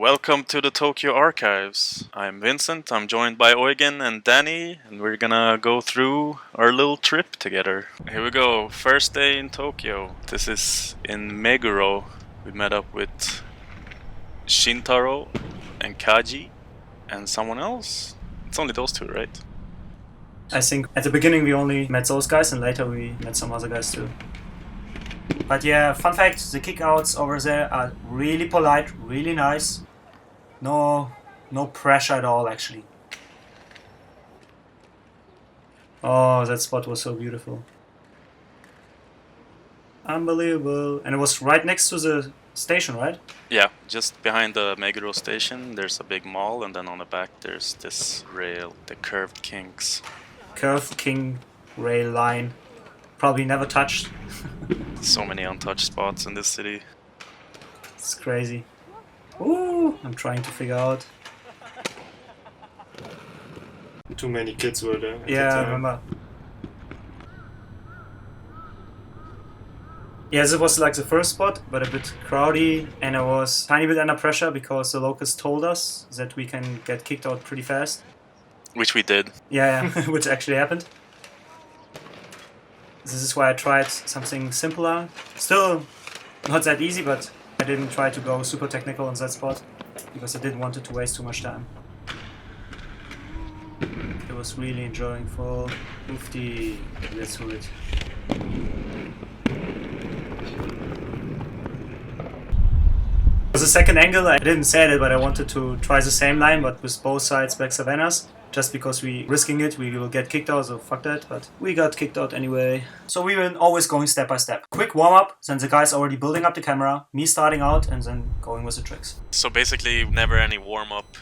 Welcome to the Tokyo Archives. I'm Vincent, I'm joined by Eugen and Danny, and we're gonna go through our little trip together. Here we go, first day in Tokyo. This is in Meguro. We met up with Shintaro and Kaji and someone else. It's only those two, right? I think at the beginning we only met those guys and later we met some other guys too. But yeah, fun fact, the kickouts over there are really polite, really nice. No pressure at all actually. Oh, that spot was so beautiful. Unbelievable. And it was right next to the station, right? Yeah, just behind the Meguro station there's a big mall, and then on the back there's this rail, the Curved Kings. Curved King rail line. Probably never touched. So many untouched spots in this city. It's crazy. Ooh, I'm trying to figure out. Too many kids were there. Yeah, I remember. Yeah, this was like the first spot, but a bit crowdy, and I was a tiny bit under pressure because the locals told us that we can get kicked out pretty fast. Which we did. Yeah, which actually happened. This is why I tried something simpler. Still not that easy, but I didn't try to go super technical on that spot because I didn't want it to waste too much time. I was really enjoying full 50. Let's do it. For the second angle, I didn't say it, but I wanted to try the same line, but with both sides back Savannas. Just because we risking it, we will get kicked out, so fuck that. But we got kicked out anyway. So we were always going step by step. Quick warm up, then the guys already building up the camera, me starting out, and then going with the tricks. So basically, never any warm up.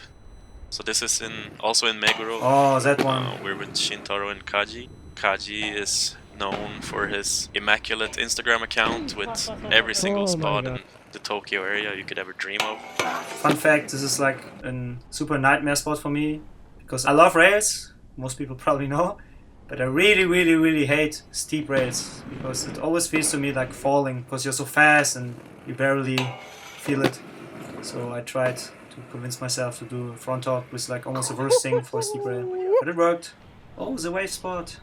So this is also in Meguro. Oh, that one. We're with Shintaro and Kaji. Kaji is known for his immaculate Instagram account with every single spot in the Tokyo area you could ever dream of. Fun fact, this is like a super nightmare spot for me. Because I love rails, most people probably know, but I really hate steep rails because it always feels to me like falling because you're so fast and you barely feel it. So I tried to convince myself to do a front top with like almost a reverse thing for a steep rail, but it worked. Oh, the wave spot.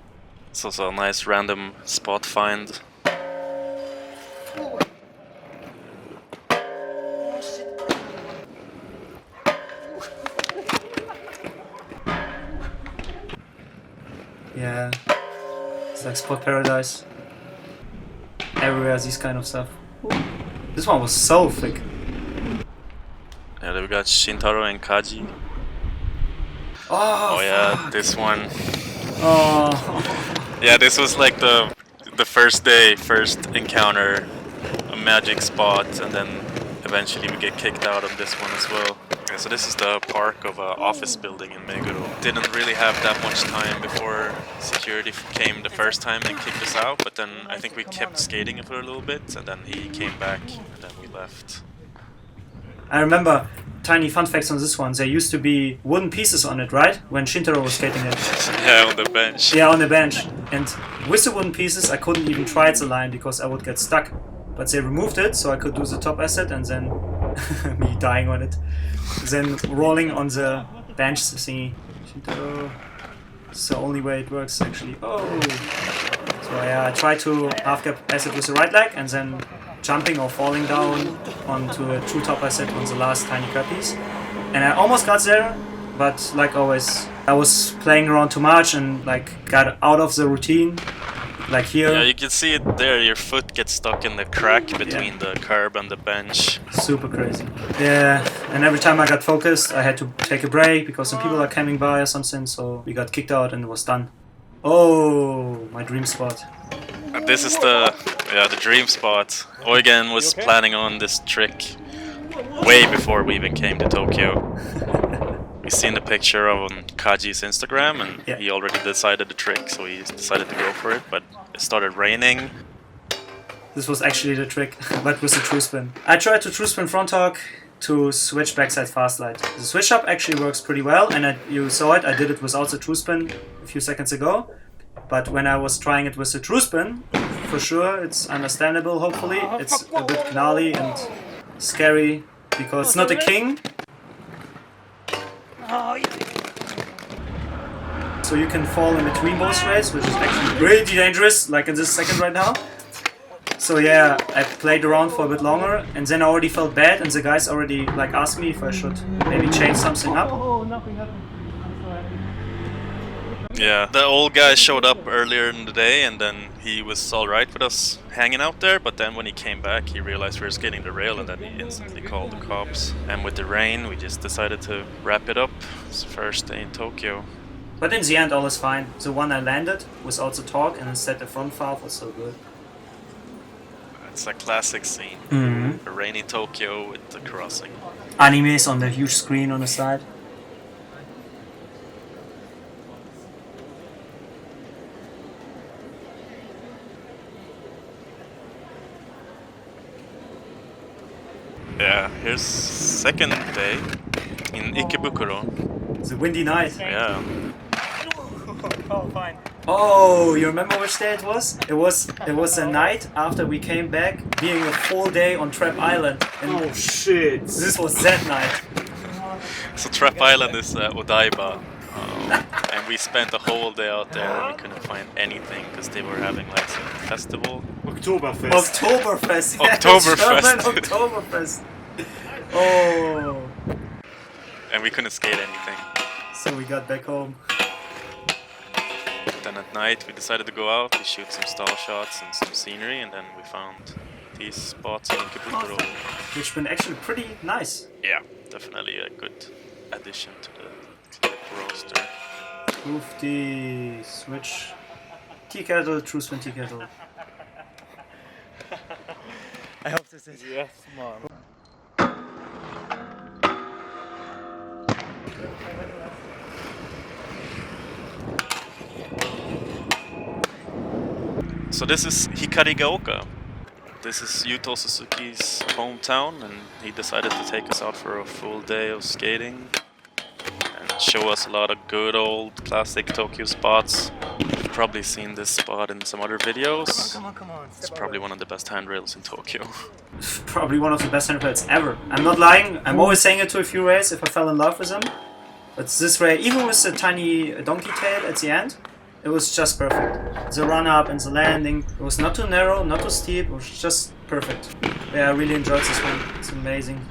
It's also a nice random spot find. Yeah, it's like spot paradise. Everywhere these kind of stuff. This one was so thick. Yeah, then we got Shintaro and Kaji. Oh yeah, fuck. this one. Oh. Yeah, this was like the first day, first encounter, a magic spot, and then eventually we get kicked out on this one as well. Yeah, so this is the park of an office building in Meguro. Didn't really have that much time before security came the first time and kicked us out, but then I think we kept skating for a little bit, and then he came back, and then we left. I remember tiny fun facts on this one. There used to be wooden pieces on it, right? When Shintaro was skating it. Yeah, on the bench. Yeah, on the bench. And with the wooden pieces, I couldn't even try the line because I would get stuck. But they removed it, so I could do the top asset and then me dying on it. Then rolling on the bench thingy. Shintaro. It's the only way it works actually. Oh! So yeah, I tried to half gap asset with the right leg and then jumping or falling down onto a true top asset on the last tiny crab piece. And I almost got there, but like always, I was playing around too much and like got out of the routine. Like here. Yeah, you can see it there, your foot gets stuck in the crack between the curb and the bench. Super crazy. Yeah, and every time I got focused, I had to take a break because some people are coming by or something, so we got kicked out and it was done. Oh, my dream spot. And this is the dream spot. Eugen was planning on this trick way before we even came to Tokyo. We seen the picture on Kaji's Instagram, and he already decided the trick, so he decided to go for it, but it started raining. This was actually the trick, but with the true spin. I tried to true spin front hog to switch backside fast slide. The switch up actually works pretty well, and you saw it, I did it without the true spin a few seconds ago. But when I was trying it with the true spin, for sure, it's understandable, hopefully. It's a bit gnarly and scary, because it's not a king, So you can fall in between both rails, which is actually pretty dangerous, like in this second right now. So yeah, I played around for a bit longer, and then I already felt bad, and the guys already like asked me if I should maybe change something up. Nothing happened. I'm so happy. Yeah, the old guy showed up earlier in the day, and then he was alright with us hanging out there, but then when he came back he realized we were skating the rail, and then he instantly called the cops. And with the rain we just decided to wrap it up. It's the first day in Tokyo. But in the end, all is fine. The one I landed without the talk, and instead the front valve was so good. It's a classic scene. A rainy Tokyo with the crossing. Animes on the huge screen on the side. Yeah, here's second day in Ikebukuro. It's a windy night. Yeah. Oh, fine. Oh, you remember which day it was? It was a night after we came back, being a full day on Trap Island. And Oh shit! this was that night. So Trap Island is Odaiba. And we spent the whole day out there and we couldn't find anything because they were having like some festival. Oktoberfest. Oktoberfest. Yeah, Oktoberfest. German Oktoberfest. Oh. And we couldn't skate anything. So we got back home. Then at night we decided to go out, we shoot some stall shots and some scenery, and then we found these spots in Ikebukuro. Which been actually pretty nice. Yeah, definitely a good addition to the clip roster. Move the switch. Tea kettle, true spin tea kettle. I hope this is yes, mom. So this is Hikari Galka. This is Yuto Suzuki's hometown, and he decided to take us out for a full day of skating and show us a lot of good old classic Tokyo spots. You've probably seen this spot in some other videos. Come on. It's probably one of the best handrails in Tokyo. Probably one of the best handhelds ever. I'm not lying, I'm always saying it to a few rays if I fell in love with them. But this ray, even with the tiny donkey tail at the end, it was just perfect. The run up and the landing, it was not too narrow, not too steep, it was just perfect. Yeah, I really enjoyed this one, it's amazing.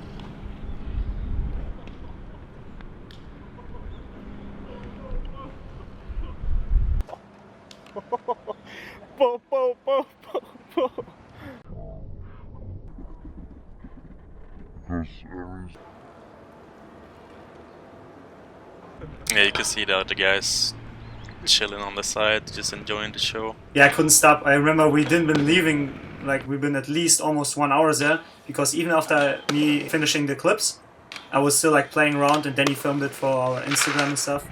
Yeah, you can see the other guys chilling on the side, just enjoying the show. Yeah, I couldn't stop. I remember we didn't been leaving, like we've been at least almost 1 hour there, because even after me finishing the clips, I was still like playing around, and then he filmed it for our Instagram and stuff.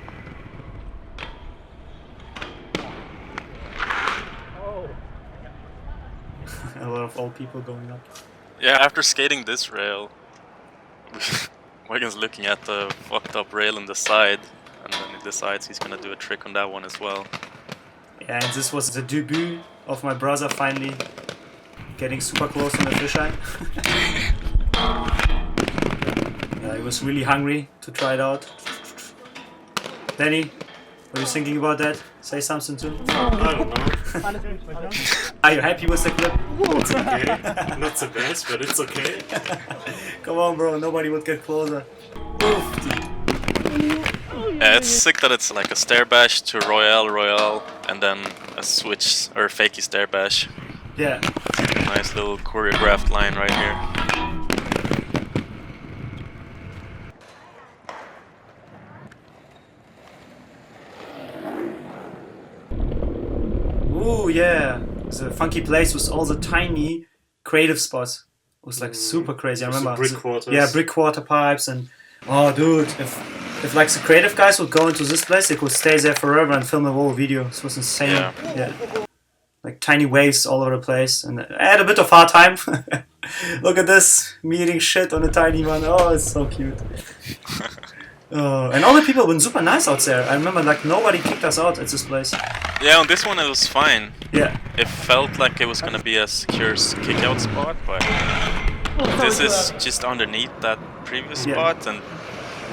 A lot of old people going up. Yeah, after skating this rail, Morgan's looking at the fucked up rail in the side, and then he decides he's gonna do a trick on that one as well. Yeah, and this was the debut of my brother finally getting super close on the fisheye. Yeah, he was really hungry to try it out. Danny, what are you thinking about that? Say something too. I don't know. Are you happy with the clip? It's okay. Not the best, but it's okay. Come on, bro, nobody would get closer. Yeah, it's sick that it's like a stair bash to Royale, and then a switch or fakey stair bash. Yeah. Nice little choreographed line right here. Ooh, yeah. The funky place with all the tiny creative spots. It was like super crazy. I With the remember. brick quarters. Yeah, brick quarter pipes and oh, dude, if like the creative guys would go into this place, they could stay there forever and film a whole video. This was insane. Yeah. Like tiny waves all over the place, and I had a bit of hard time. Look at this, me eating shit on a tiny one. Oh, it's so cute. Oh, and all the people were super nice out there. I remember like nobody kicked us out at this place. Yeah, on this one it was fine. Yeah. It felt like it was gonna be a secure kick-out spot, but this is just underneath that previous spot, and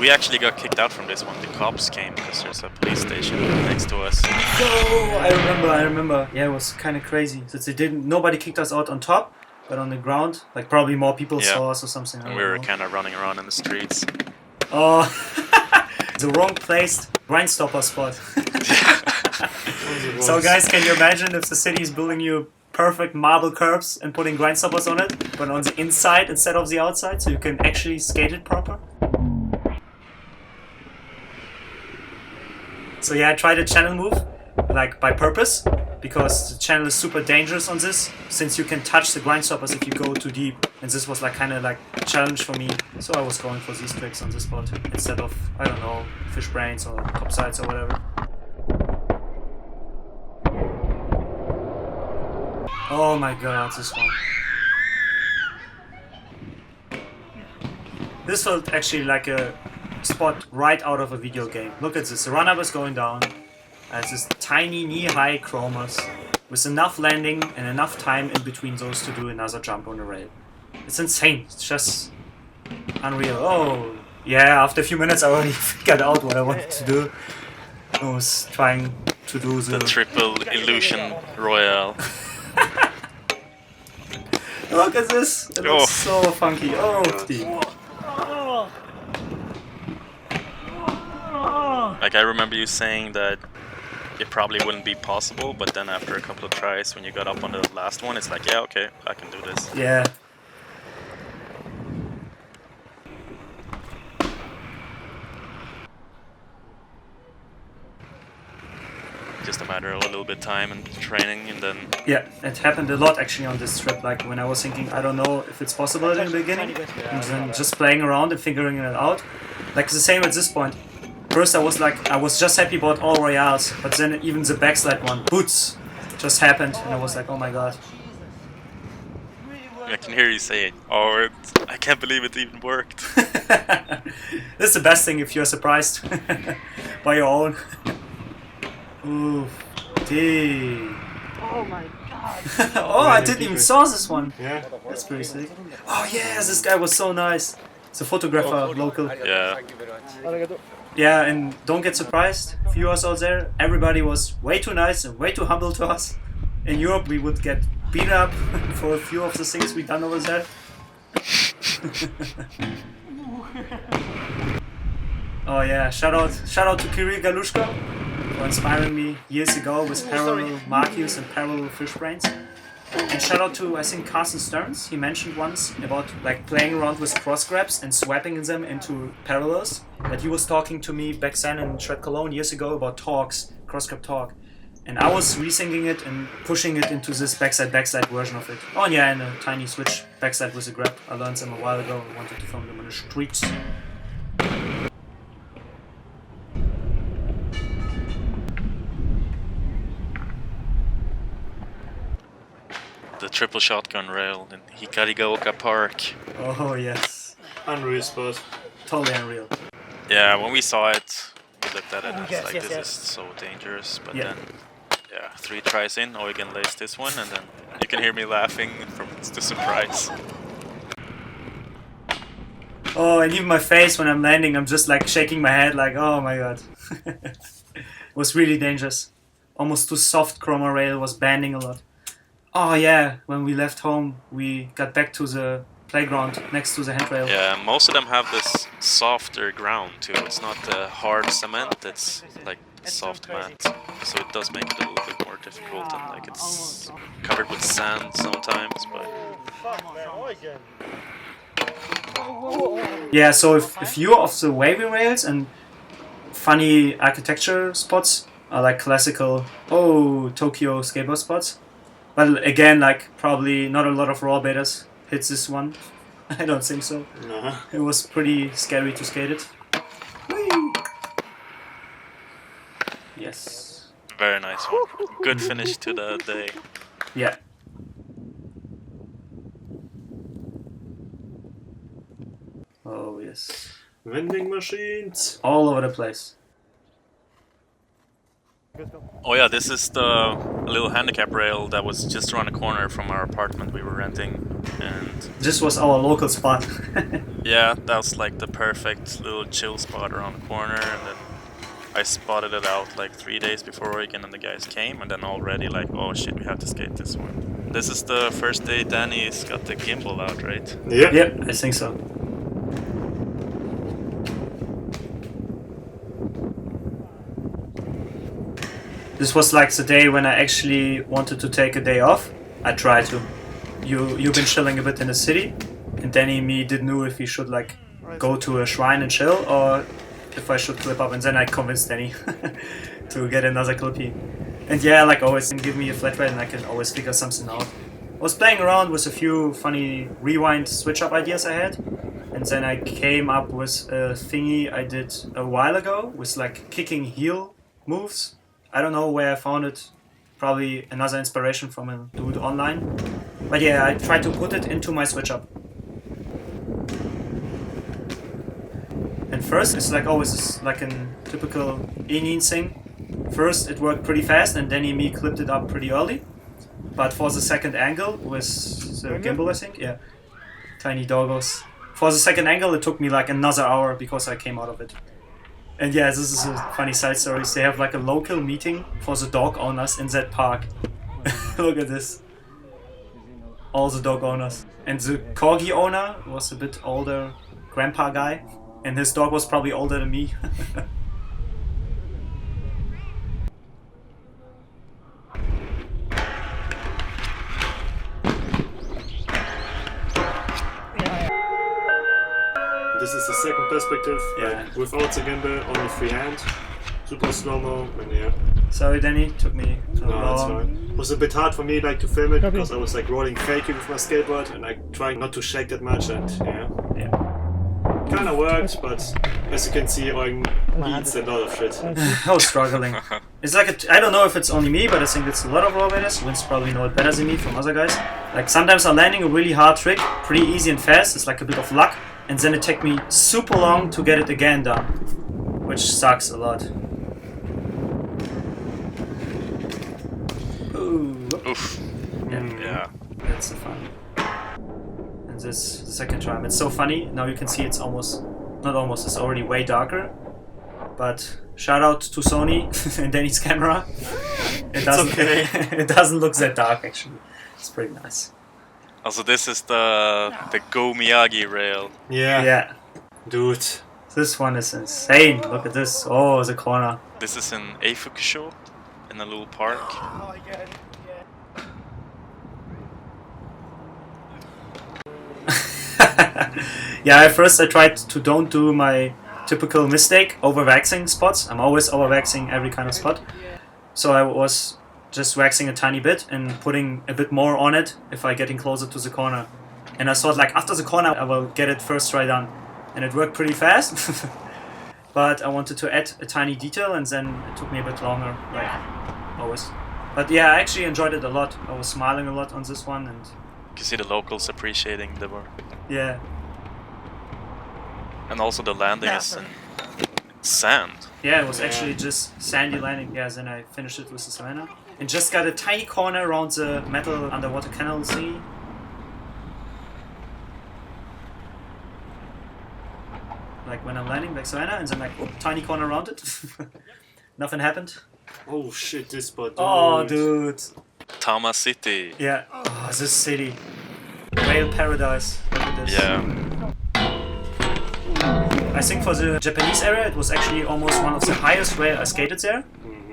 We actually got kicked out from this one. The cops came because there's a police station next to us. Oh, I remember. Yeah, it was kind of crazy. Since nobody kicked us out on top, but on the ground, like probably more people Yeah. saw us or something. I And don't we were know. kind of running around in the streets. Oh, the wrong placed grind stopper spot. So guys, can you imagine if the city is building you perfect marble curbs and putting grind stoppers on it, but on the inside instead of the outside, so you can actually skate it proper? So yeah, I tried a channel move, like by purpose, because the channel is super dangerous on this, since you can touch the grind stoppers if you go too deep. And this was like kind of like a challenge for me, so I was going for these tricks on this spot instead of, I don't know, fish brains or topsides or whatever. Oh my god, this one. This felt actually like a spot right out of a video game. Look at this, the run-up is going down. It's this tiny knee-high chromas with enough landing and enough time in between those to do another jump on the rail. It's insane, it's just unreal. Oh, yeah, after a few minutes I already figured out what I wanted to do. I was trying to do The triple illusion royale. Look at this! It looks so funky. Oh, Like I remember you saying that it probably wouldn't be possible, but then after a couple of tries, when you got up on the last one, it's like, yeah, okay, I can do this. yeah. Just a matter of a little bit of time and training, and then Yeah, it happened a lot actually on this trip. Like when I was thinking, I don't know if it's possible in the beginning, and then just playing around and figuring it out. Like the same at this point. First I was like, I was just happy about all royales, but then even the backslide one, boots, just happened, and I was like, oh my god. I can hear you say it. Oh, I can't believe it even worked. This is the best thing if you're surprised by your own. Ooh, gee. Oh my god. Oh, I didn't even saw this one. Yeah. That's pretty sick. Oh yeah, this guy was so nice. It's a photographer, local. Yeah. Yeah, and don't get surprised, viewers out there, everybody was way too nice and way too humble to us. In Europe we would get beat up for a few of the things we done over there. Oh yeah, shout out to Hikari Galka for inspiring me years ago with parallel Marcus and parallel fish brains. And shout out to, I think, Carsten Stearns. He mentioned once about like playing around with cross grabs and swapping them into parallels. That he was talking to me back then in Shred Cologne years ago about talks, cross grab talk. And I was rethinking it and pushing it into this backside version of it. Oh yeah, and a tiny switch backside with a grab. I learned them a while ago and wanted to film them on the streets. The triple shotgun rail in Hikari Galka Park. Oh yes, Unreal spot. totally unreal. Yeah, when we saw it, we looked at it and Yes, was like, yes, this yes. is so dangerous. But Yeah. then, yeah, 3 tries in, Eugen lays this one, and then you can hear me laughing from the surprise. Oh, and even my face when I'm landing, I'm just like shaking my head like, oh my god. It was really dangerous. Almost too soft chroma rail, was bending a lot. Oh yeah, when we left home, we got back to the playground next to the handrail. Yeah, most of them have this softer ground too. It's not hard cement, it's like soft mat. So it does make it a little bit more difficult, and like it's covered with sand sometimes, but Yeah, so if you're of the wavy rails and funny architecture spots are like classical, Tokyo skateboard spots. But again, like probably not a lot of raw betas hits this one. I don't think so. No. It was pretty scary to skate it. Whee! Yes. very nice one. Good finish to the day. Yeah. Oh yes. Vending machines. All over the place. Oh yeah, this is the little handicap rail that was just around the corner from our apartment we were renting, and This was our local spot. Yeah, that was like the perfect little chill spot around the corner, and then I spotted it out like 3 days before Oregon and the guys came, and then already like, oh shit, we have to skate this one. This is the first day Danny's got the gimbal out, right? Yeah. Yep, I think so. This was like the day when I actually wanted to take a day off. I tried to. You've been chilling a bit in the city, and Danny and me didn't know if we should like go to a shrine and chill, or if I should clip up, and then I convinced Danny to get another clippy. And yeah, like always, give me a flat rate and I can always figure something out. I was playing around with a few funny rewind switch up ideas I had, and then I came up with a thingy I did a while ago with like kicking heel moves. I don't know where I found it, probably another inspiration from a dude online. But yeah, I tried to put it into my switch up. And first, it's like always, it's like a typical Enin thing. First, it worked pretty fast, and then me clipped it up pretty early. But for the second angle, with the gimbal, I think, yeah, tiny doggos. For the second angle, it took me like another hour because I came out of it. And yeah, this is a funny side story. They have like a local meeting for the dog owners in that park. Look at this. All the dog owners. And the corgi owner was a bit older grandpa guy. And his dog was probably older than me. This is the second perspective, Yeah. like without the gimbal, only freehand. Super slow-mo, and yeah. Sorry, Danny, took me too No, that's long. fine. It was a bit hard for me like to film it because I was like rolling fakey with my skateboard and like trying not to shake that much, and yeah. Yeah. Kinda worked, but as you can see, Eugen eats a lot of shit. I was struggling. It's like I don't know if it's only me, but I think it's a lot of rollerbladers. Vince probably know it better than me from other guys. Like sometimes I'm landing a really hard trick, pretty easy and fast. It's like a bit of luck, and then it takes me super long to get it again done, which sucks a lot. Ooh, Oof. Yeah. that's the fun. And this the second time, it's so funny. Now you can see it's almost, not almost, it's already way darker. But shout out to Sony and Danny's camera. It doesn't, okay. it doesn't look that dark actually. It's pretty nice. Also, this is the Go Miyagi rail. Yeah. Yeah, Dude. this one is insane. Look at this. Oh, the corner. This is in Eifukusho, in a little park. Yeah, at first I tried to don't do my typical mistake, over-waxing spots. I'm always over-waxing every kind of spot. So I was just waxing a tiny bit and putting a bit more on it if I getting closer to the corner. And I thought like after the corner I will get it first try done. And it worked pretty fast. But I wanted to add a tiny detail and then it took me a bit longer, like always. But yeah, I actually enjoyed it a lot. I was smiling a lot on this one, and You can see the locals appreciating the work. yeah. And also the landing is in sand. Yeah, it was actually just sandy landing. Yeah, then I finished it with the savannah. And just got a tiny corner around the metal underwater canal thingy. Like when I'm landing, like savannah, and then like, whoop, tiny corner around it. Nothing happened. Oh shit, this spot. Oh, dude. Tama City. Yeah. Oh, this city. Whale paradise. Look at this. Yeah. I think for the Japanese area, it was actually almost one of the highest rail I skated there.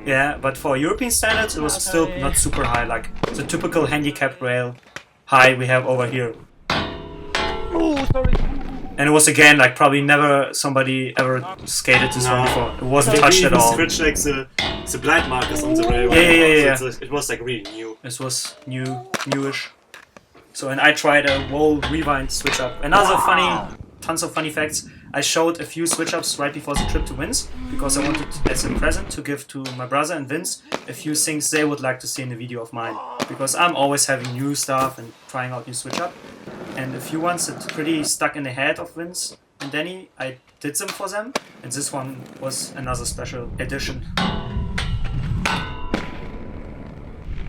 Yeah, but for European standards, it was still not super high, like the typical handicap rail high we have over here. Oh, sorry. And it was again like probably never somebody ever skated this one before. It wasn't touched at all. Scratched like the blind markers on the railway. Yeah. So it was like really new. This was newish. So and I tried a whole rewind switch up. Another funny, tons of funny facts. I showed a few switch ups right before the trip to Vince because I wanted as a present to give to my brother and Vince a few things they would like to see in the video of mine. Because I'm always having new stuff and trying out new switch up. And a few ones that pretty stuck in the head of Vince and Danny, I did them for them. And this one was another special edition.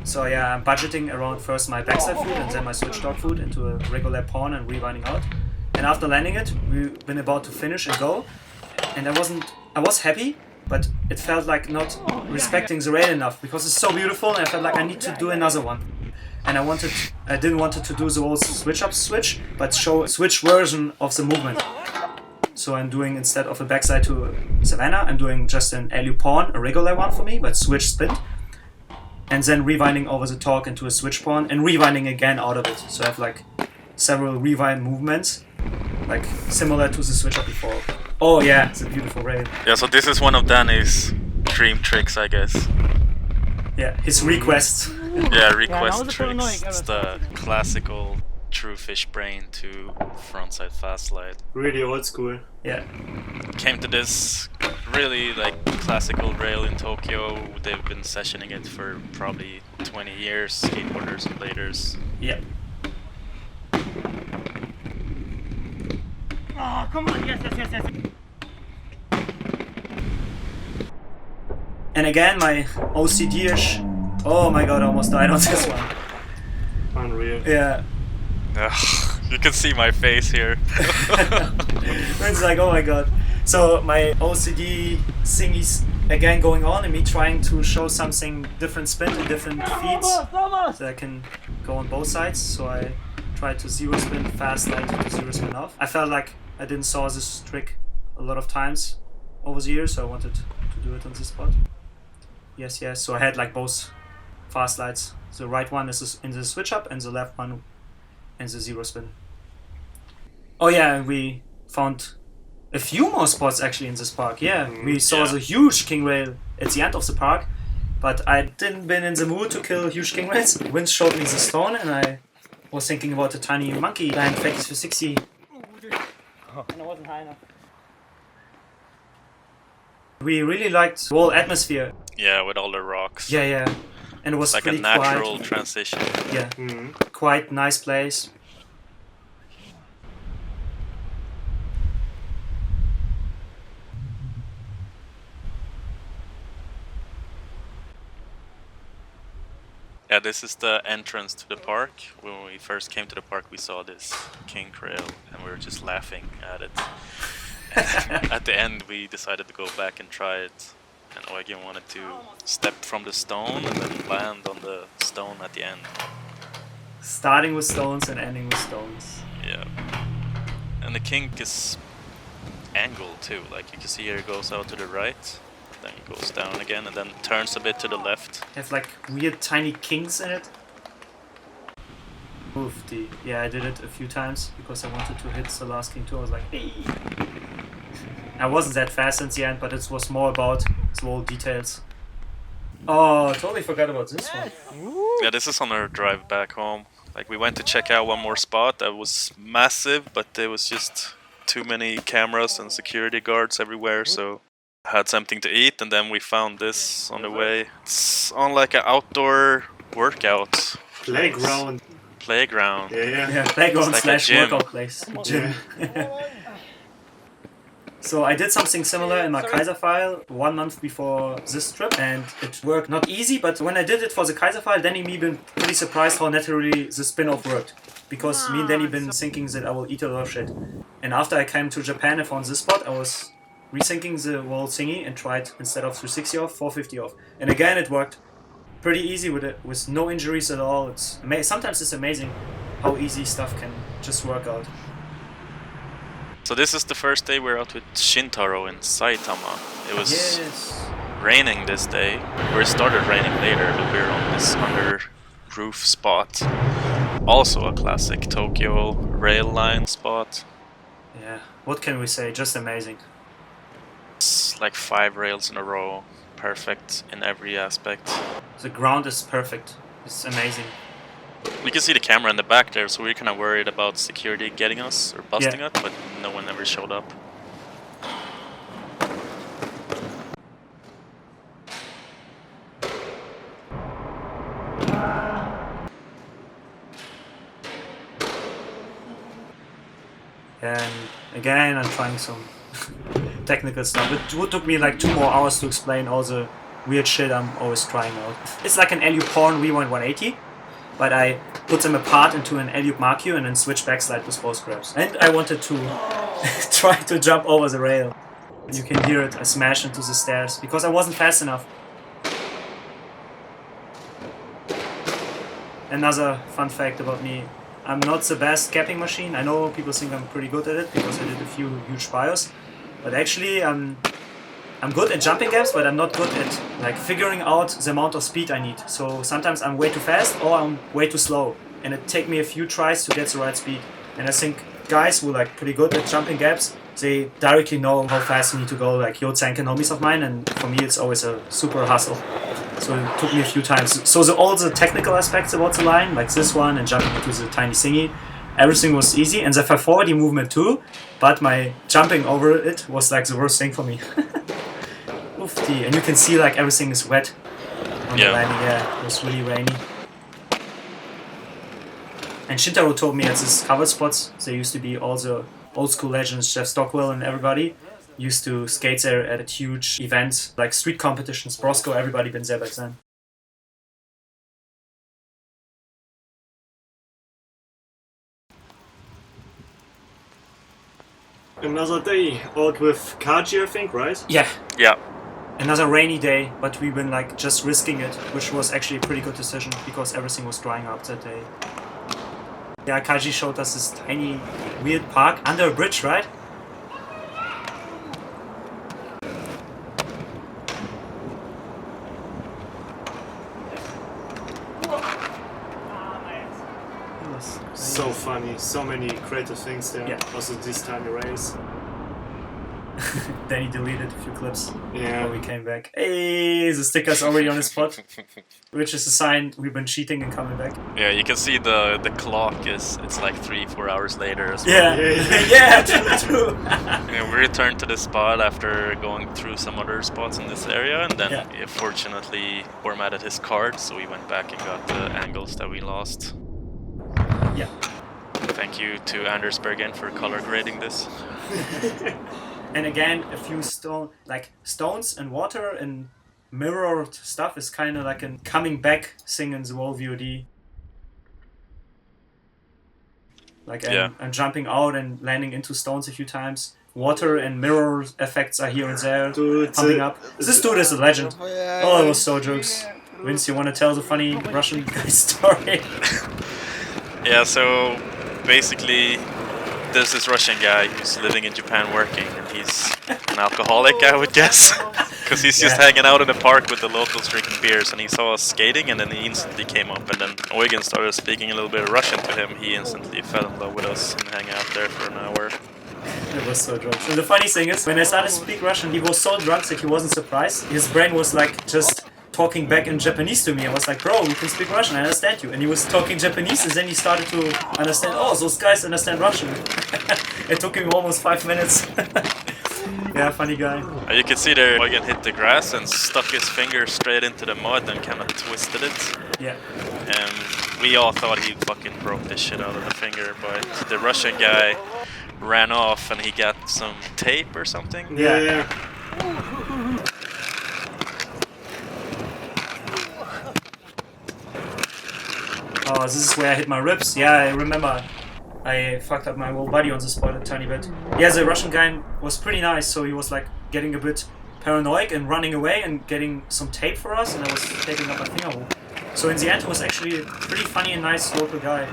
So yeah, I'm budgeting around first my backside food and then my switch dog food into a regular pawn and rewinding out. And after landing it, we've been about to finish and go. And I was happy, but it felt like not respecting the rail enough because it's so beautiful and I felt like I need to do another one. And I didn't want to do the whole switch up switch, but show a switch version of the movement. So I'm doing, instead of a backside to Savannah, I'm doing just an LU pawn, a regular one for me, but switch spin. And then rewinding over the torque into a switch pawn and rewinding again out of it. So I have like several rewind movements, like similar to the switch up before. Oh yeah, it's a beautiful rail. Yeah, so this is one of Danny's dream tricks, I guess. Yeah, his requests. Yeah, request tricks. It's the classical true fish brain to frontside fast slide. Really old school. Yeah. Came to this really like classical rail in Tokyo. They've been sessioning it for probably 20 years, skateboarders and bladers. Yeah. Oh, come on, yes. And again, my OCD-ish. Oh my god, I almost died on this one. Unreal. Yeah. Ugh, you can see my face here. It's like, oh my god. So my OCD thingy's again going on and me trying to show something different spin in different feeds. So I can go on both sides. So I tried to zero spin fast slide to zero spin off. I felt like I didn't saw this trick a lot of times over the years, so I wanted to do it on this spot. Yes. So I had like both fast slides. The right one is in the switch up and the left one in the zero spin. Oh yeah, and we found a few more spots actually in this park. Yeah, we saw the huge king rail at the end of the park, but I didn't been in the mood to kill huge king rails. Vince showed me the stone and I was thinking about the tiny monkey land factors for 60. And I wasn't high enough. We really liked the whole atmosphere. Yeah, with all the rocks. Yeah. And it was It's like a pretty natural quiet. transition. Yeah, quite nice place. Yeah, this is the entrance to the park. When we first came to the park, we saw this king rail, and we were just laughing at it. At the end, we decided to go back and try it. And Eugen wanted to step from the stone and then land on the stone at the end. Starting with stones and ending with stones. Yeah. And the kink is angled too. Like you can see here, it goes out to the right, then it goes down again, and then turns a bit to the left. Have like weird tiny kinks in it. Oofty. Yeah, I did it a few times because I wanted to hit the last king too. I was like, hey. I wasn't that fast in the end, but it was more about small details. Oh, I totally forgot about this one. Yeah, this is on our drive back home. Like we went to check out one more spot that was massive, but there was just too many cameras and security guards everywhere, so I had something to eat, and then we found this on the way. It's on like an outdoor workout Playground. playground. Yeah. Playground It's like a slash gym. workout place. Gym. So I did something similar in my Kaiser file 1 month before this trip, and it worked not easy, but when I did it for the Kaiser file, Danny and me been pretty surprised how naturally the spin-off worked. Because me and Danny been thinking that I will eat a lot of shit. And after I came to Japan and found this spot, I was rethinking the whole thingy and tried, instead of 360 off, 450 off. And again it worked pretty easy with no injuries at all. It's sometimes it's amazing how easy stuff can just work out. So this is the first day we're out with Shintaro in Saitama. It was Yes. raining this day, or it started raining later, but we were on this under roof spot. Also a classic Tokyo rail line spot. Yeah. What can we say? Just amazing. It's like 5 rails in a row, perfect in every aspect. The ground is perfect. It's amazing. We can see the camera in the back there, so we're kind of worried about security getting us or busting Yeah. us, but no one ever showed up. And again, I'm trying some technical stuff. It took me like 2 more hours to explain all the weird shit I'm always trying out. It's like an alley-oop porn rewind 180, but I put them apart into an alley-oop Markyu and then switch backslide with both grabs. And I wanted to try to jump over the rail. You can hear it, I smash into the stairs, because I wasn't fast enough. Another fun fact about me, I'm not the best gapping machine. I know people think I'm pretty good at it because I did a few huge bios, but actually I'm good at jumping gaps, but I'm not good at like figuring out the amount of speed I need. So sometimes I'm way too fast or I'm way too slow, and it takes me a few tries to get the right speed. And I think guys who are like pretty good at jumping gaps, they directly know how fast you need to go, like Yo-Tsank and homies of mine, and for me it's always a super hustle. So it took me a few times. So all the technical aspects about the line, like this one and jumping into the tiny thingy, everything was easy. And the 540 movement too, but my jumping over it was like the worst thing for me. Oofty. And you can see like everything is wet on the landing. Yeah, it was really rainy. And Shintaro told me at this covered spots, there used to be all the old school legends, Jeff Stockwell and everybody, used to skate there at a huge event, like street competitions, Brosco, everybody been there back then. Another day out with Kaji, I think, right? Yeah. Yeah. Another rainy day, but we've been like just risking it, which was actually a pretty good decision because everything was drying up that day. Yeah, Kaji showed us this tiny, weird park under a bridge, right? So funny, so many creative things there. Yeah. Also this tiny race. Then he deleted a few clips Yeah. when we came back. Hey, the sticker's already on the spot, which is a sign we've been cheating and coming back. Yeah, you can see the clock it's like 3-4 hours later as well. Yeah, yeah, true. Yeah, we returned to this spot after going through some other spots in this area, and then he fortunately formatted his card, so we went back and got the angles that we lost. Yeah. Thank you to Anders Bergen for color grading this. And again, a few stones and water and mirrored stuff is kind of like a coming back thing in the whole VOD. Like I'm jumping out and landing into stones a few times. Water and mirror effects are here and there, pumping up. This dude is a legend. Oh, it was so jokes. Vince, you want to tell the funny Russian guy story? Yeah, so basically there's this Russian guy who's living in Japan working, and he's an alcoholic, I would guess. Because he's just hanging out in the park with the locals drinking beers, and he saw us skating, and then he instantly came up, and then Eugen started speaking a little bit of Russian to him. He instantly fell in love with us and hang out there for an hour. It was so drunk. And the funny thing is, when I started to speak Russian, he was so drunk that he wasn't surprised. His brain was like just talking back in Japanese to me. I was like, bro, you can speak Russian, I understand you. And he was talking Japanese, and then he started to understand, oh, those guys understand Russian. It took him almost 5 minutes. Yeah, funny guy. You can see there, Eugen hit the grass and stuck his finger straight into the mud and kind of twisted it. Yeah. And we all thought he fucking broke the shit out of the finger, but the Russian guy ran off and he got some tape or something. Yeah. Oh, this is where I hit my ribs. Yeah, I remember. I fucked up my whole body on the spot a tiny bit. Yeah, the Russian guy was pretty nice, so he was like getting a bit paranoid and running away and getting some tape for us, and I was taping up my finger hole. So in the end, he was actually a pretty funny and nice local guy.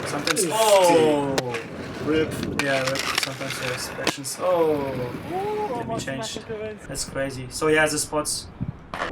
Sometimes, oh! Rip. Yeah, rip. Sometimes there's questions. Oh! Let me change. That's crazy. So yeah, the spots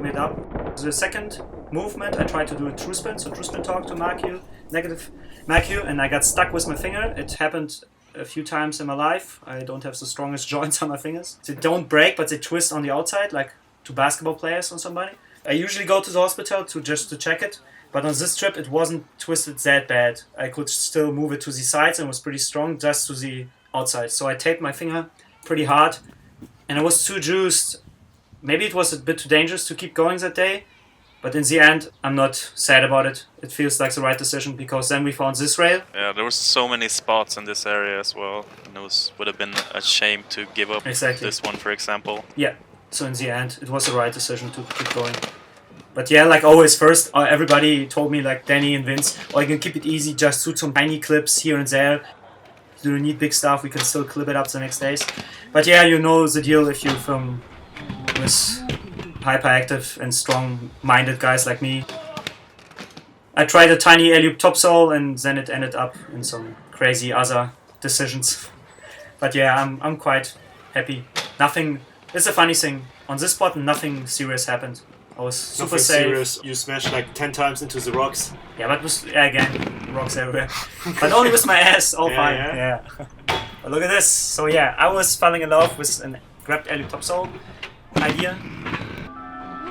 made up. The second movement, I tried to do a true spin, so true spin talk to Markyu, negative Markyu, and I got stuck with my finger. It happened a few times in my life. I don't have the strongest joints on my fingers. They don't break, but they twist on the outside, like to basketball players or somebody. I usually go to the hospital just to check it, but on this trip it wasn't twisted that bad. I could still move it to the sides and was pretty strong, just to the outside. So I taped my finger pretty hard, and I was too juiced. Maybe it was a bit too dangerous to keep going that day, But in the end, I'm not sad about it. It feels like the right decision because then we found this rail. Yeah, there were so many spots in this area as well. And it would have been a shame to give up this one, for example. Yeah, so in the end, it was the right decision to keep going. But yeah, like always, first, everybody told me, like Danny and Vince, oh, you can keep it easy, just shoot some tiny clips here and there. You don't need big stuff, we can still clip it up the next days. But yeah, you know the deal if you film with hyperactive and strong-minded guys like me. I tried a tiny alley-oop topsoul and then it ended up in some crazy other decisions. But yeah, I'm quite happy. Nothing, it's a funny thing, on this spot nothing serious happened. I was super safe. Serious. You smashed like 10 times into the rocks. Yeah, but again, rocks everywhere. But only with my ass, all fine. Yeah. But look at this. So yeah, I was falling in love with a grabbed alley-oop topsoul idea.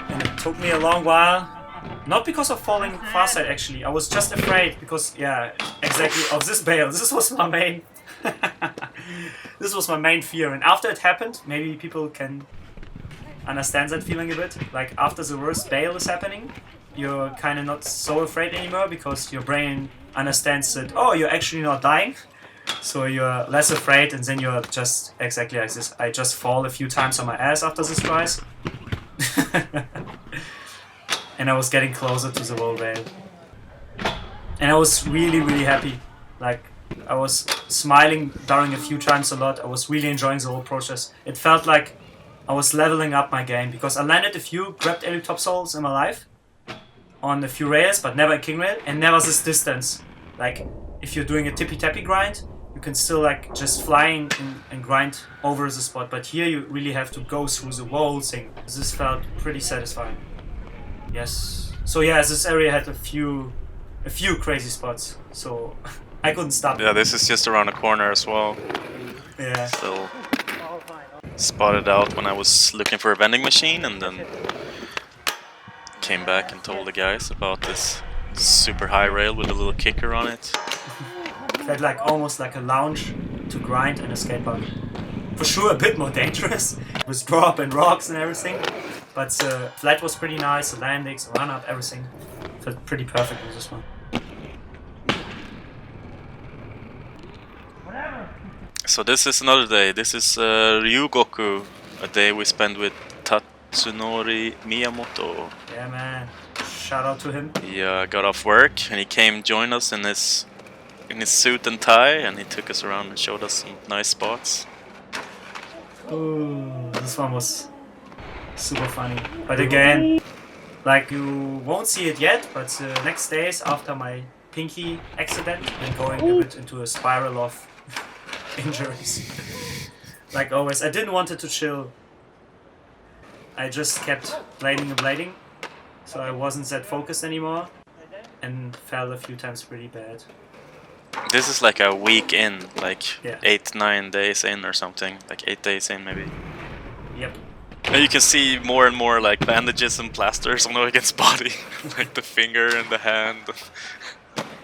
And it took me a long while. Not because of falling far side actually. I was just afraid because, yeah, exactly, of this bail. This was my main... this was my main fear. And after it happened, maybe people can understand that feeling a bit. Like after the worst bail is happening, you're kind of not so afraid anymore because your brain understands that, oh, you're actually not dying. So you're less afraid and then you're just exactly like this. I just fall a few times on my ass after this twice. And I was getting closer to the wall rail. And I was really, really happy. Like, I was smiling during a few times a lot. I was really enjoying the whole process. It felt like I was leveling up my game because I landed a few grabbed alley-oop topsouls in my life on a few rails, but never a king rail and never this distance. Like, if you're doing a tippy-tappy grind, you can still like just flying and grind over the spot. But here you really have to go through the whole thing. This felt pretty satisfying. Yes. So yeah, this area had a few crazy spots. So I couldn't stop. Yeah, this is just around the corner as well. Yeah. Still spotted out when I was looking for a vending machine and then came back and told the guys about this super high rail with a little kicker on it. Felt like almost like a lounge to grind in a skate park. For sure a bit more dangerous with drop and rocks and everything. But the flat was pretty nice, the landings, the run up, everything. Felt pretty perfect with this one. So this is another day. This is Ryugoku, a day we spent with Tatsunori Miyamoto. Yeah, man. Shout out to him. He got off work and he came join us in his suit and tie, and he took us around and showed us some nice spots. Ooh, this one was super funny. But again, like you won't see it yet, but the next days after my pinky accident, I'm going a bit into a spiral of injuries. Like always, I didn't want it to chill. I just kept blading and blading, so I wasn't that focused anymore, and fell a few times pretty bad. This is like a week in, like Yeah. 8-9 days in or something, like 8 days in maybe. Yep. And you can see more and more like bandages and plasters on Eugen's body, like the finger and the hand,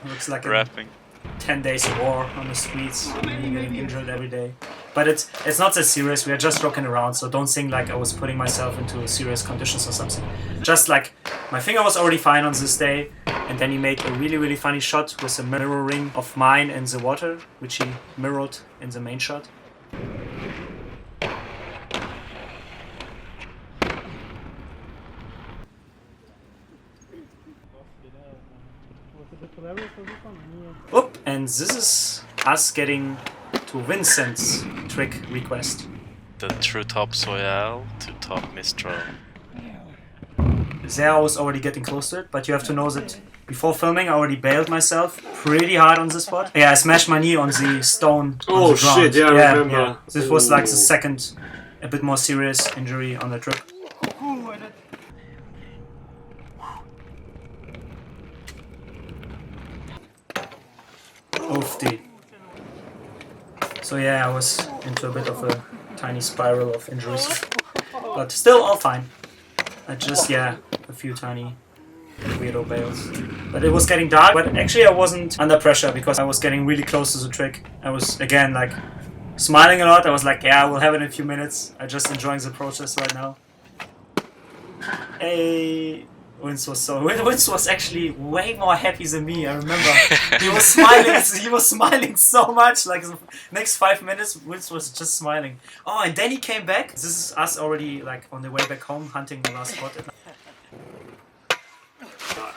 Looks like wrapping. 10 days of war on the streets, me getting injured every day. But it's not that serious, we are just rocking around, so don't think like I was putting myself into serious conditions or something. Just like, my finger was already fine on this day, and then he made a really, really funny shot with a mirroring of mine in the water, which he mirrored in the main shot. Oop, and this is us getting to Vincent's trick request. The true top Soyal to top Mistral. There I was already getting close to it, but you have to know that before filming I already bailed myself pretty hard on the spot. Yeah, I smashed my knee on the stone on the ground. Shit, yeah, I remember. Yeah. This was like the second, a bit more serious injury on the trip. Oofty. So yeah, I was into a bit of a tiny spiral of injuries. But still all fine. I just, yeah, a few tiny weirdo bails. But it was getting dark, but actually I wasn't under pressure because I was getting really close to the trick. I was, again, like, smiling a lot. I was like, yeah, we'll have it in a few minutes. I'm just enjoying the process right now. Hey, Vince was actually way more happy than me. I remember he was smiling. He was smiling so much. Like the next 5 minutes, Vince was just smiling. Oh, and then he came back. This is us already like on the way back home, hunting the last spot.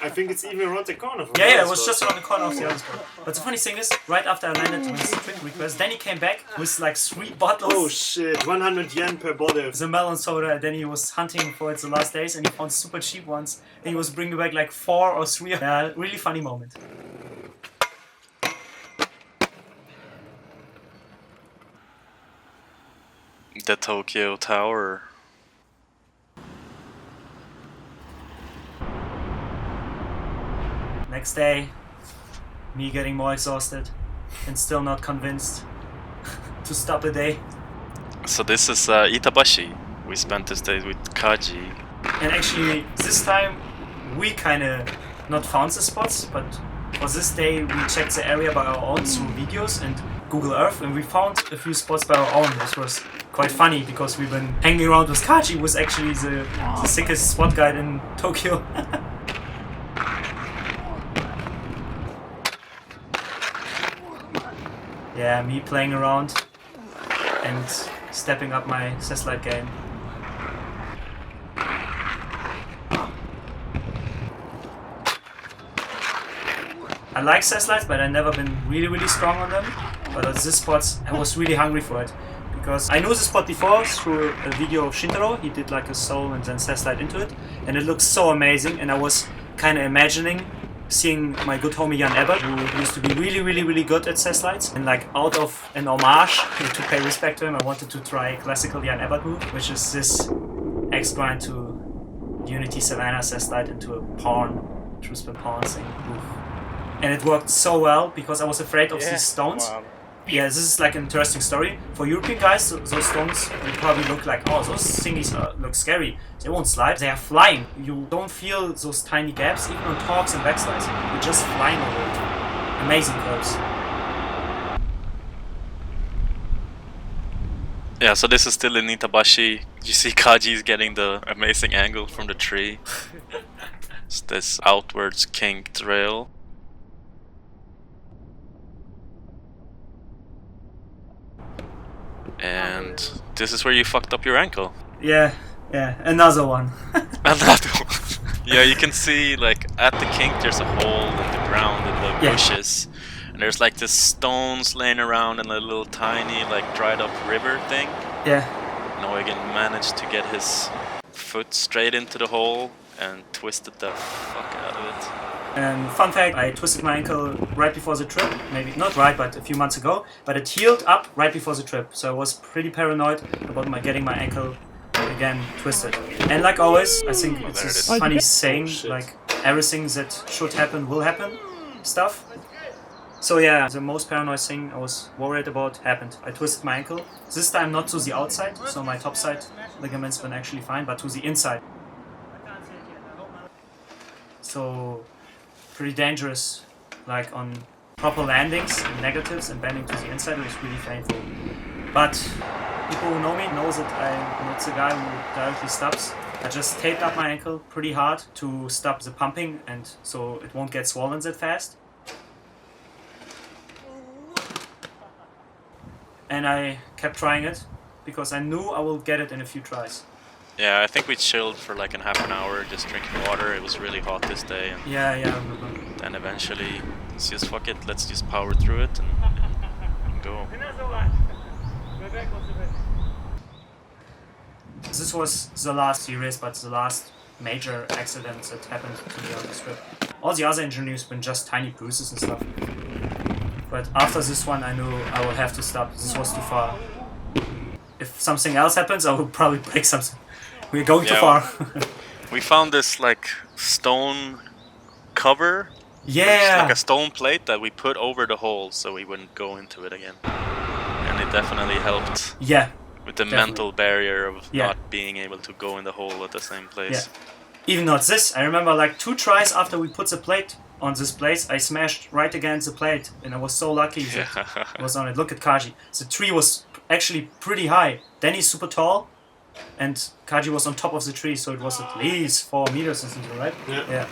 I think it's even around the corner from Yeah, it was just around the corner of the other spot. But the funny thing is, right after I landed with the quick request, then he came back with like 3 bottles. Oh shit, 100 yen per bottle. The melon soda, and then he was hunting for it the last days and he found super cheap ones. And he was bringing back like 4 or 3. Yeah, really funny moment. The Tokyo Tower. Next day, me getting more exhausted and still not convinced to stop a day. So this is Itabashi. We spent this day with Kaji. And actually, this time we kind of not found the spots, but for this day we checked the area by our own through videos and Google Earth, and we found a few spots by our own, which was quite funny because we've been hanging around with Kaji, who was actually the sickest spot guide in Tokyo. Yeah, me playing around and stepping up my Cesslight game. I like Cesslights, but I've never been really strong on them. But at this spot, I was really hungry for it. Because I knew the spot before through a video of Shintaro. He did like a soul and then Cesslight into it. And it looked so amazing, and I was kind of imagining seeing my good homie Jan Ebert, who used to be really good at Cesslights, and like out of an homage to pay respect to him, I wanted to try a classical Jan Ebert move, which is this X-grind to Unity Savannah Cesslight into a pawn, true spin pawn thing move. And it worked so well because I was afraid of these stones. Wow. Yeah, this is like an interesting story. For European guys, those stones will probably look like, oh, those thingies look scary. They won't slide, they are flying. You don't feel those tiny gaps, even on torques and backslides. You're just flying over it. Amazing curves. Yeah, so this is still in Itabashi. You see Kaji's getting the amazing angle from the tree. It's this outwards kinked rail. And this is where you fucked up your ankle. Yeah, another one. Another one. Yeah, you can see like at the kink there's a hole in the ground in the bushes. And there's like this stones laying around in a little tiny like dried up river thing. Yeah. Noigan managed to get his foot straight into the hole and twisted the fuck out of it. And fun fact, I twisted my ankle right before the trip. Maybe not right, but a few months ago. But it healed up right before the trip. So I was pretty paranoid about getting my ankle again twisted. And like always, I think it's this funny saying, like everything that should happen will happen stuff. So yeah, the most paranoid thing I was worried about happened. I twisted my ankle. This time not to the outside, so my top side ligaments were actually fine, but to the inside. So pretty dangerous, like on proper landings and negatives and bending to the inside, it was really painful. But people who know me know that I'm not the guy who directly stops. I just taped up my ankle pretty hard to stop the pumping and so it won't get swollen that fast. And I kept trying it because I knew I will get it in a few tries. Yeah, I think we chilled for like half an hour just drinking water. It was really hot this day. And Yeah, I remember. then eventually, it's just fuck it, let's just power through it and go. This was the last series, but the last major accident that happened to me on this trip. All the other engineers have been just tiny bruises and stuff. But after this one, I knew I will have to stop. This was too far. If something else happens, I will probably break something. We're going too far. We found this like stone cover. Yeah. Like a stone plate that we put over the hole so we wouldn't go into it again. And it definitely helped. Yeah. With the Definitely. mental barrier of Yeah. not being able to go in the hole at the same place. Yeah. Even not this. I remember like 2 tries after we put the plate on this place, I smashed right against the plate, and I was so lucky that I was on it. Look at Kaji. The tree was actually pretty high. Then he's super tall, and Kaji was on top of the tree, so it was at least 4 meters or something, right? Yeah.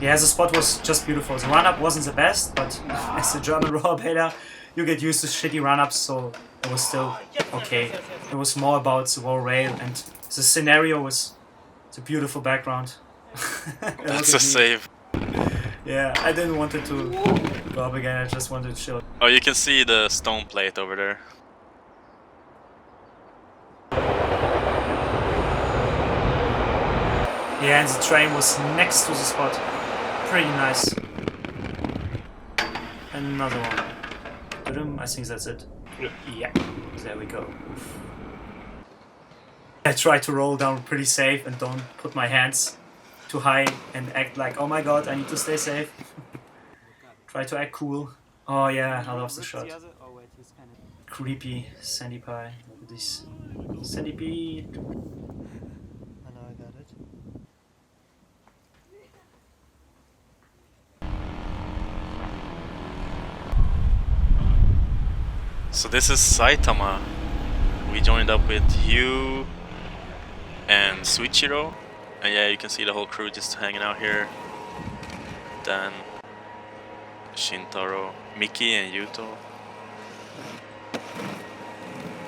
Yeah, the spot was just beautiful. The run-up wasn't the best, but as a German raw beta, you get used to shitty run-ups, so it was still okay. It was more about the raw rail, and the scenario was the beautiful background. That's a save. Yeah, I didn't want it to go up again, I just wanted to chill. Oh, you can see the stone plate over there. Yeah, and the train was next to the spot. Pretty nice. Another one. I think that's it. Yeah, there we go. I try to roll down pretty safe and don't put my hands too high and act like, oh my god, I need to stay safe. Try to act cool. Oh yeah, I love the shot. Creepy sandy pie. Look at this. Centipede. So this is Saitama. We joined up with you and Suichiro. And yeah, you can see the whole crew just hanging out here. Dan, Shintaro, Miki and Yuto.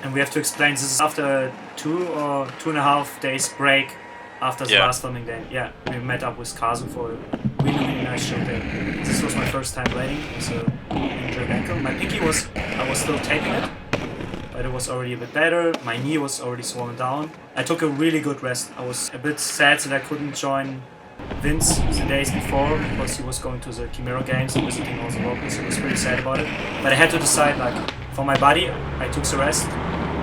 And we have to explain, this is after 2 or 2.5 days break after the last filming day. Yeah, we met up with Kazu for a really nice show there. This was my first time playing with a injured ankle. My pinky was, I was still taping it, but it was already a bit better. My knee was already swollen down. I took a really good rest. I was a bit sad that I couldn't join Vince the days before because he was going to the Chimera Games and visiting all the locals. I was pretty sad about it. But I had to decide, like, for my body, I took the rest.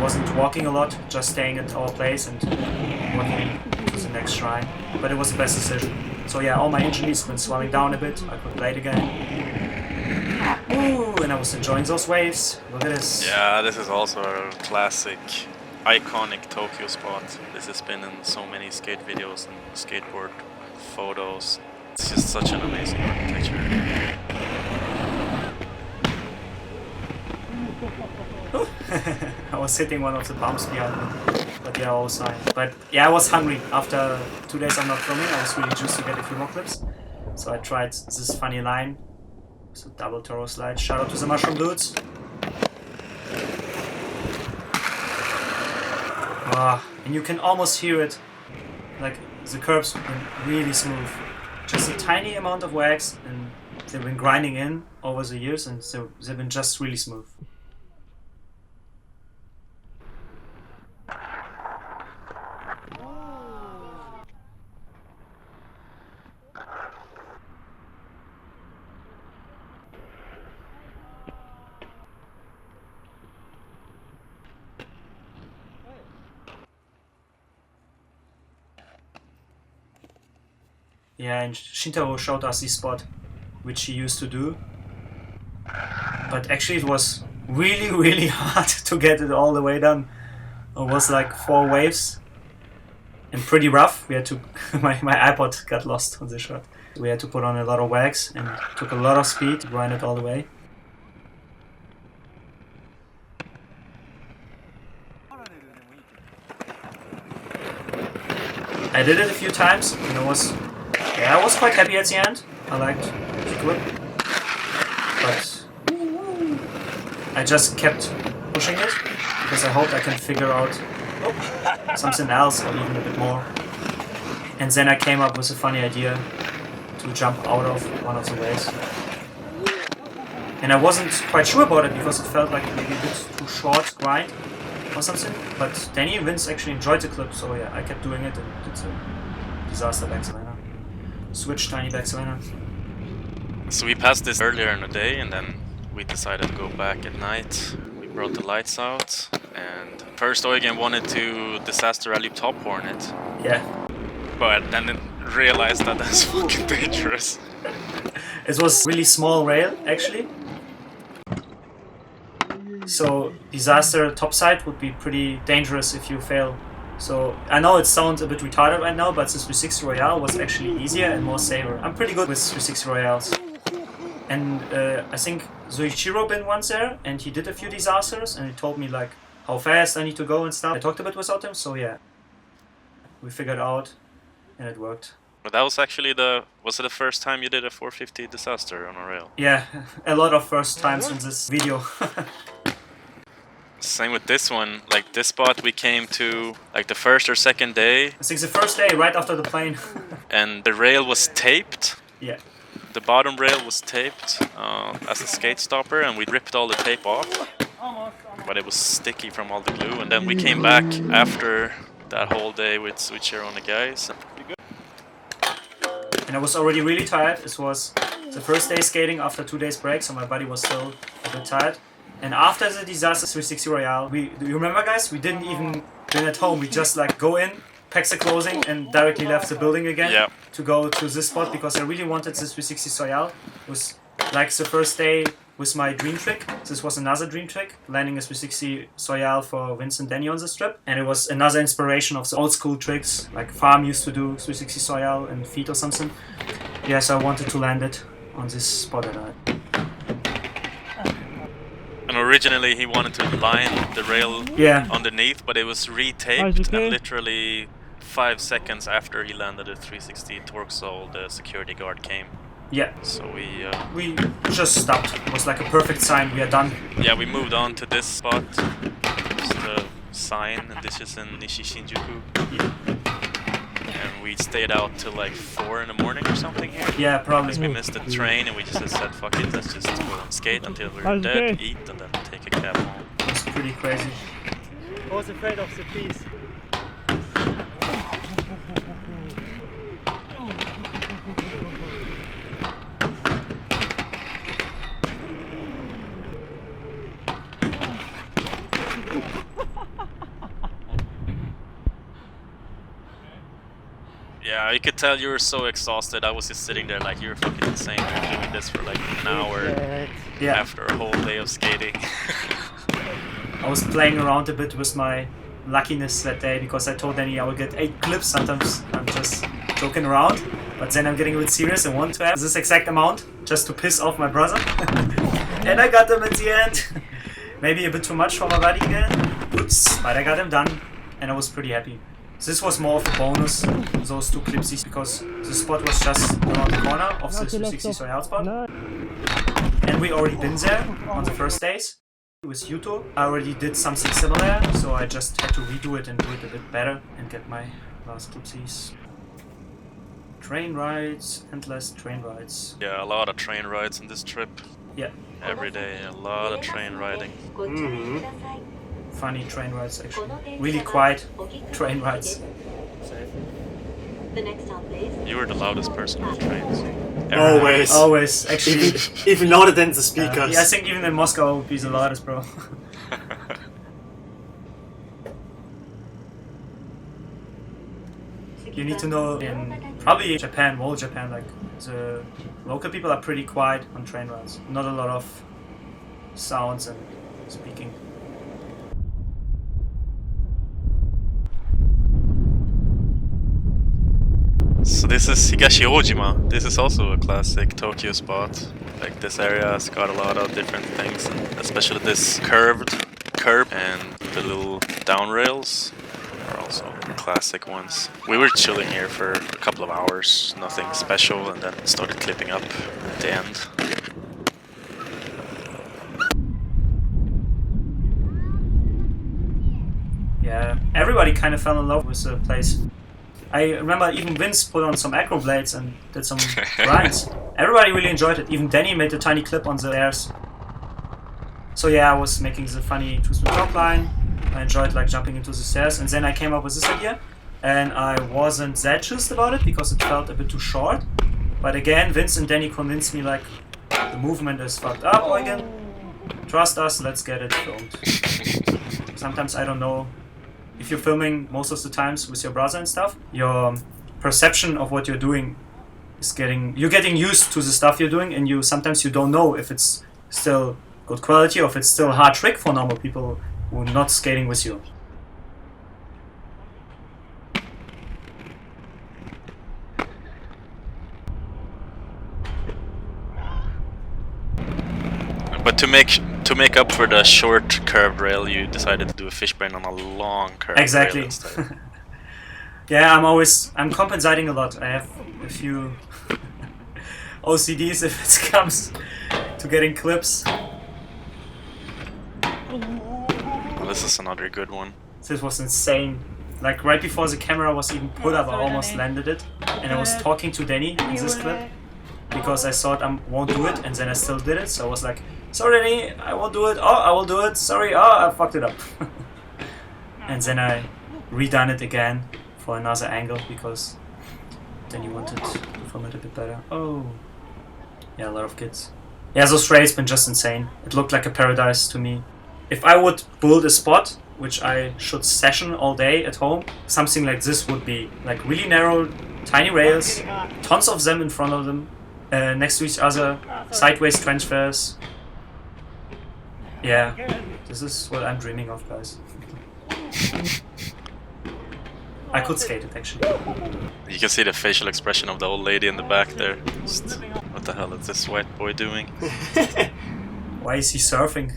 Wasn't walking a lot, just staying at our place and walking to the next shrine. But it was the best decision. So yeah, all my injuries went swelling down a bit. I could play it again. Ooh, and I was enjoying those waves. Look at this. Yeah, this is also a classic, iconic Tokyo spot. This has been in so many skate videos and skateboard photos. It's just such an amazing architecture. I was hitting one of the bumps behind me, but yeah, I was fine. But yeah, I was hungry. After 2 days of not filming, I was really juiced to get a few more clips. So I tried this funny line. It's a double Toro slide. Shout out to the mushroom dudes. And you can almost hear it. Like, the curbs went really smooth. Just a tiny amount of wax, and they've been grinding in over the years, and so they've been just really smooth. Yeah, and Shintaro showed us this spot, which he used to do. But actually it was really hard to get it all the way done. It was like 4 waves and pretty rough. We had to my iPod got lost on the shot. We had to put on a lot of wax and took a lot of speed to grind it all the way. I did it a few times and I was quite happy at the end. I liked the clip, but I just kept pushing it because I hoped I can figure out something else or even a bit more. And then I came up with a funny idea to jump out of one of the waves. And I wasn't quite sure about it because it felt like maybe a bit too short grind or something. But Danny and Vince actually enjoyed the clip, so yeah, I kept doing it and did the disaster backslider. Switch tiny backslider. So we passed this earlier in the day and then we decided to go back at night. We brought the lights out and first Eugen wanted to disaster rally top hornet. Yeah. But then realized that that's fucking dangerous. It was really small rail actually. So disaster topside would be pretty dangerous if you fail. So I know it sounds a bit retarded right now, but the 360 Royale was actually easier and more safer. I'm pretty good with 360 Royales. And I think Zoichiro been once there and he did a few disasters and he told me like how fast I need to go and stuff. I talked a bit with him, so yeah. We figured out, and it worked. But that was actually was it the first time you did a 450 disaster on a rail? Yeah, a lot of first times in this video. Same with this one, like this spot we came to like the first or second day. I think the first day, right after the plane. And the rail was taped. Yeah. The bottom rail was taped as a skate stopper, and we ripped all the tape off. But it was sticky from all the glue, and then we came back after that whole day with switcher on the guys. And I was already really tired. This was the first day skating after 2 days break, so my body was still a bit tired. And after the disaster 360 Royale, do you remember, guys? We didn't even been at home. We just like go in, pack the clothing, and directly left the building again to go to this spot because I really wanted this 360 Royale. It was like the first day with my dream trick. This was another dream trick, landing a 360 Royale for Vince and Danny on the strip. And it was another inspiration of the old school tricks, like Farm used to do 360 Royale and feet or something. Yeah, so I wanted to land it on this spot at night. And originally he wanted to line the rail underneath, but it was retaped, and literally 5 seconds after he landed the 360 torque sole, the security guard came. Yeah. So we just stopped. It was like a perfect sign. We are done. Yeah, we moved on to this spot. Just a sign, and this is in Nishi Shinjuku. And we stayed out till like 4 in the morning or something here. Yeah, probably. Because we missed the train, and we just said, fuck it, let's just go and skate until we're dead, eat, and then take a cab home. It's pretty crazy. I was afraid of the piece. Yeah, you could tell you were so exhausted. I was just sitting there like, you're fucking insane. You're doing this for like an hour after a whole day of skating. I was playing around a bit with my luckiness that day because I told Danny I will get 8 clips. Sometimes I'm just joking around, but then I'm getting a bit serious and want to have this exact amount just to piss off my brother. And I got them at the end. Maybe a bit too much for my body again. Oops, but I got them done and I was pretty happy. This was more of a bonus, those 2 clipsies, because the spot was just around the corner of the 360 Royale spot. And we already been there on the first days with Yuto. I already did something similar, so I just had to redo it and do it a bit better and get my last clipsies. Train rides, endless train rides. Yeah, a lot of train rides on this trip. Yeah. Every day, a lot of train riding. Funny train rides, actually. Really quiet train rides. You were the loudest person on the trains. Always. Always, actually. Even louder than the speakers. Yeah, I think even in Moscow I would be the loudest, bro. You need to know in probably Japan, whole Japan, like the local people are pretty quiet on train rides. Not a lot of sounds and speaking. So this is Higashi-Ojima. This is also a classic Tokyo spot. Like this area has got a lot of different things, and especially this curb and the little down rails are also classic ones. We were chilling here for a couple of hours, nothing special, and then started clipping up at the end. Yeah, everybody kind of fell in love with the place. I remember even Vince put on some acro blades and did some grinds. Everybody really enjoyed it. Even Danny made a tiny clip on the airs. So yeah, I was making the funny two-spin drop line. I enjoyed like jumping into the stairs, and then I came up with this idea. And I wasn't that jazzed about it because it felt a bit too short. But again, Vince and Danny convinced me like the movement is fucked up again. Trust us, let's get it filmed. Sometimes I don't know. If you're filming most of the times with your brother and stuff, your perception of what you're doing is you're getting used to the stuff you're doing, and sometimes you don't know if it's still good quality or if it's still a hard trick for normal people who are not skating with you. But to make to make up for the short curved rail, you decided to do a fish brain on a long curved Exactly. rail instead. Yeah, I'm compensating a lot. I have a few OCDs if it comes to getting clips. Well, this is another good one. This was insane. Like right before the camera was even put up, I almost landed it. And I was talking to Danny in this clip because I thought I won't do it, and then I still did it. So I was like, sorry Danny, I won't do it. Oh, I will do it. Sorry, oh, I fucked it up. And then I redone it again for another angle because Danny wanted to film it a bit better. Oh. Yeah, a lot of kids. Yeah, those rails been just insane. It looked like a paradise to me. If I would build a spot, which I should session all day at home, something like this would be like really narrow, tiny rails, tons of them in front of them, next to each other, sideways transfers. Yeah, this is what I'm dreaming of, guys. I could skate it actually. You can see the facial expression of the old lady in the back there. Just, what the hell is this white boy doing? Why is he surfing?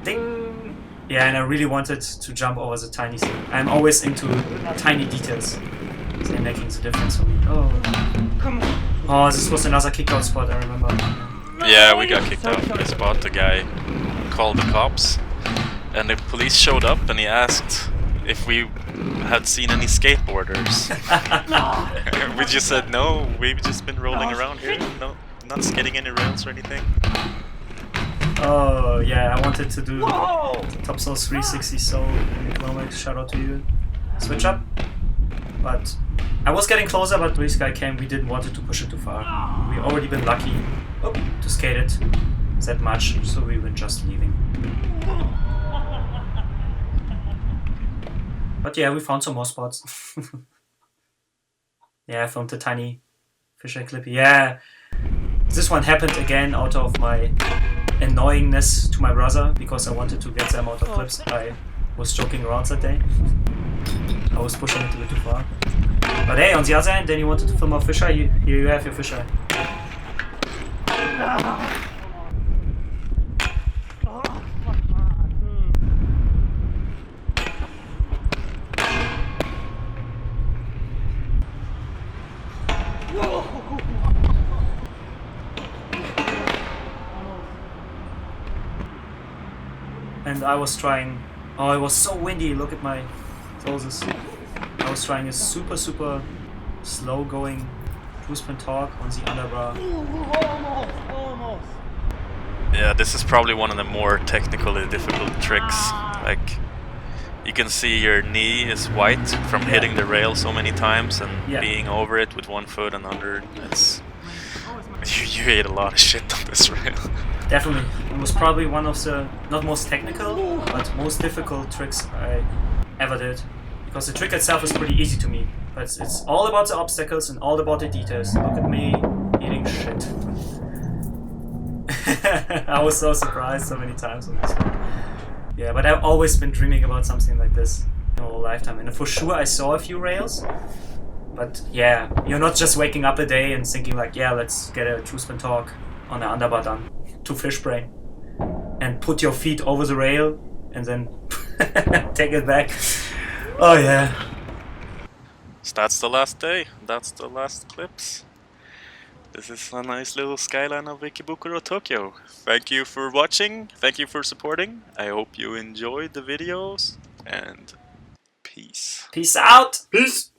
Ding! Yeah, and I really wanted to jump over the tiny thing. I'm always into tiny details. They're making the difference for me. Oh. Oh, this was another kick-out spot, I remember. Yeah, we got kicked out of the spot. The guy called the cops, and the police showed up and he asked if we had seen any skateboarders. We just said no, we've just been rolling around here. No, not skating any rails or anything. Oh yeah, I wanted to do Top Soul 360 Soul Economics, shout out to you. Switch up. But I was getting closer, but this guy came, we didn't want it to push it too far. We already been lucky to skate it that much, so we were just leaving. But yeah, we found some more spots. Yeah, I filmed a tiny fisheye clip. Yeah, this one happened again out of my annoyingness to my brother because I wanted to get them out of clips. I was joking around that day. I was pushing it a bit too far. But hey, on the other hand, then you wanted to film a fisheye. Here you have your fisheye. And I was trying. Oh, it was so windy. Look at my clothes. I was trying a super slow going cruise pin torque on the underbar. Almost. Yeah, this is probably one of the more technically difficult tricks. Like, you can see your knee is white from hitting the rail so many times and being over it with one foot and under. It's you ate a lot of shit on this rail. Definitely. It was probably one of the, not most technical, but most difficult tricks I ever did. Because the trick itself is pretty easy to me. But it's all about the obstacles and all about the details. Look at me eating shit. I was so surprised so many times on this one. Yeah, but I've always been dreaming about something like this in my whole lifetime. And for sure I saw a few rails. But yeah, you're not just waking up a day and thinking like, yeah, let's get a true spin torque on the underbar done to fish brain. And put your feet over the rail and then take it back. Oh yeah. So that's the last day. That's the last clips. This is a nice little skyline of Ikebukuro, Tokyo. Thank you for watching. Thank you for supporting. I hope you enjoyed the videos. And peace. Peace out. Peace.